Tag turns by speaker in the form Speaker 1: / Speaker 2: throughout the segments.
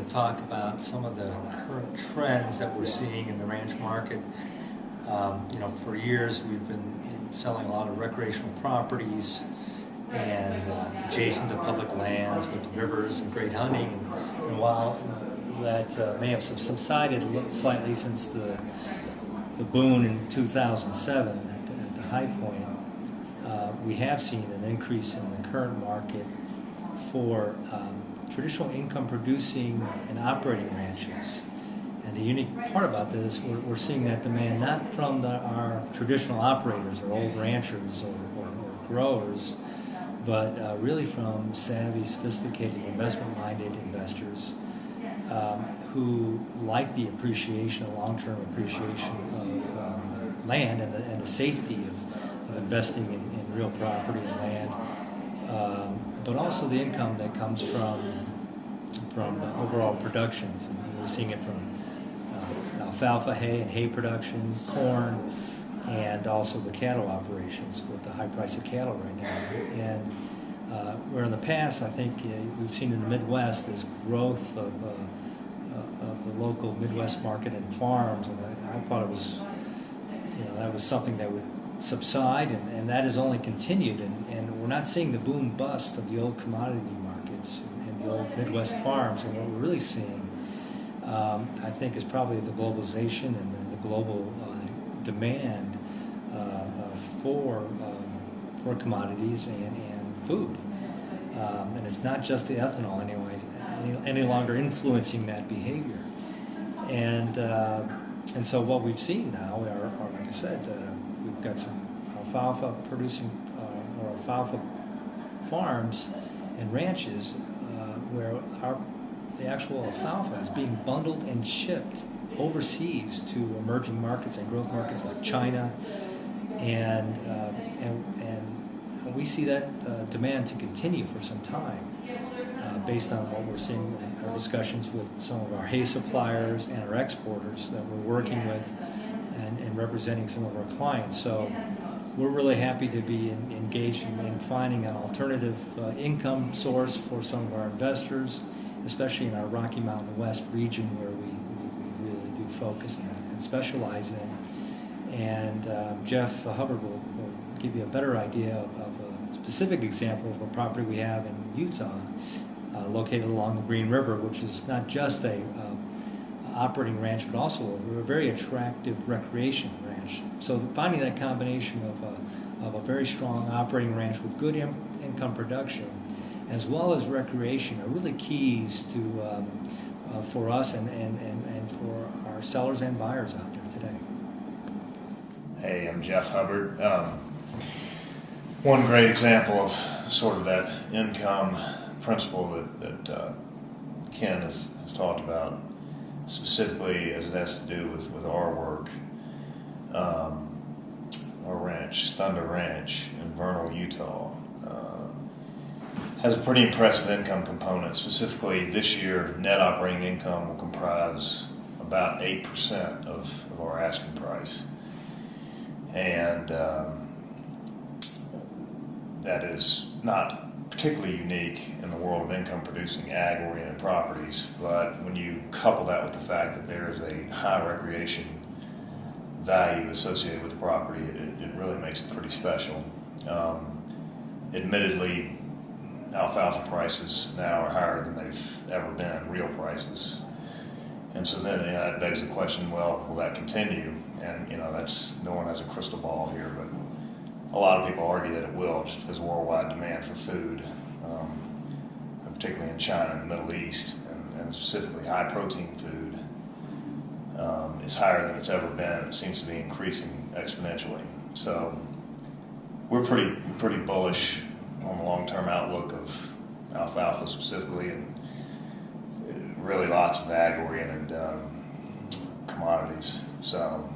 Speaker 1: to talk about some of the current trends that we're seeing in the ranch market. For years we've been selling a lot of recreational properties and adjacent to public lands with rivers and great hunting. And while that may have subsided slightly since the boom in 2007 at the high point, we have seen an increase in the current market for traditional income producing and operating ranches. And the unique part about this, we're seeing that demand not from our traditional operators or old ranchers or growers, but really from savvy, sophisticated, investment-minded investors who like the appreciation, long-term appreciation of land and the safety of investing in real property and land, but also the income that comes from overall productions. And we're seeing it from alfalfa hay and hay production, corn, and also the cattle operations with the high price of cattle right now. And where in the past, I think we've seen in the Midwest this growth of the local Midwest market and farms, and I thought it was, that was something that would subside, and that has only continued, and we're not seeing the boom bust of the old commodity markets and the old Midwest farms. And what we're really seeing, I think, is probably the globalization and the global demand for commodities and food. And it's not just the ethanol any longer influencing that behavior. And so what we've seen now are like I said, we've got some alfalfa producing or alfalfa farms and ranches where the actual alfalfa is being bundled and shipped overseas to emerging markets and growth markets like China, and we see that demand to continue for some time, based on what we're seeing in our discussions with some of our hay suppliers and our exporters that we're working with and representing some of our clients. So we're really happy to be engaged in finding an alternative income source for some of our investors, especially in our Rocky Mountain West region where we really do focus and specialize in. And Jeff Hubbard will give you a better idea of a specific example of a property we have in Utah, located along the Green River, which is not just a operating ranch, but also a very attractive recreation ranch. So finding that combination of a very strong operating ranch with good income production, as well as recreation, are really keys to for us and for our sellers and buyers out there today.
Speaker 2: Hey, I'm Jeff Hubbard. One great example of sort of that income principle that Ken has talked about, specifically as it has to do with our work. Our ranch, Thunder Ranch in Vernal, Utah, has a pretty impressive income component. Specifically this year, net operating income will comprise about 8% of our asking price. And that is not particularly unique in the world of income-producing ag-oriented properties, but when you couple that with the fact that there is a high recreation value associated with the property, it really makes it pretty special. Admittedly, alfalfa prices now are higher than they've ever been, real prices. And so then that begs the question, well, will that continue? And that's, no one has a crystal ball here, but a lot of people argue that it will, just because worldwide demand for food, particularly in China and the Middle East, and specifically high protein food, is higher than it's ever been. It seems to be increasing exponentially. So we're pretty bullish on the long-term outlook of alfalfa specifically, and really lots of ag-oriented commodities. So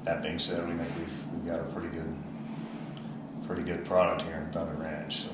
Speaker 2: that being said, we think we've got a pretty good product here in Thunder Ranch. So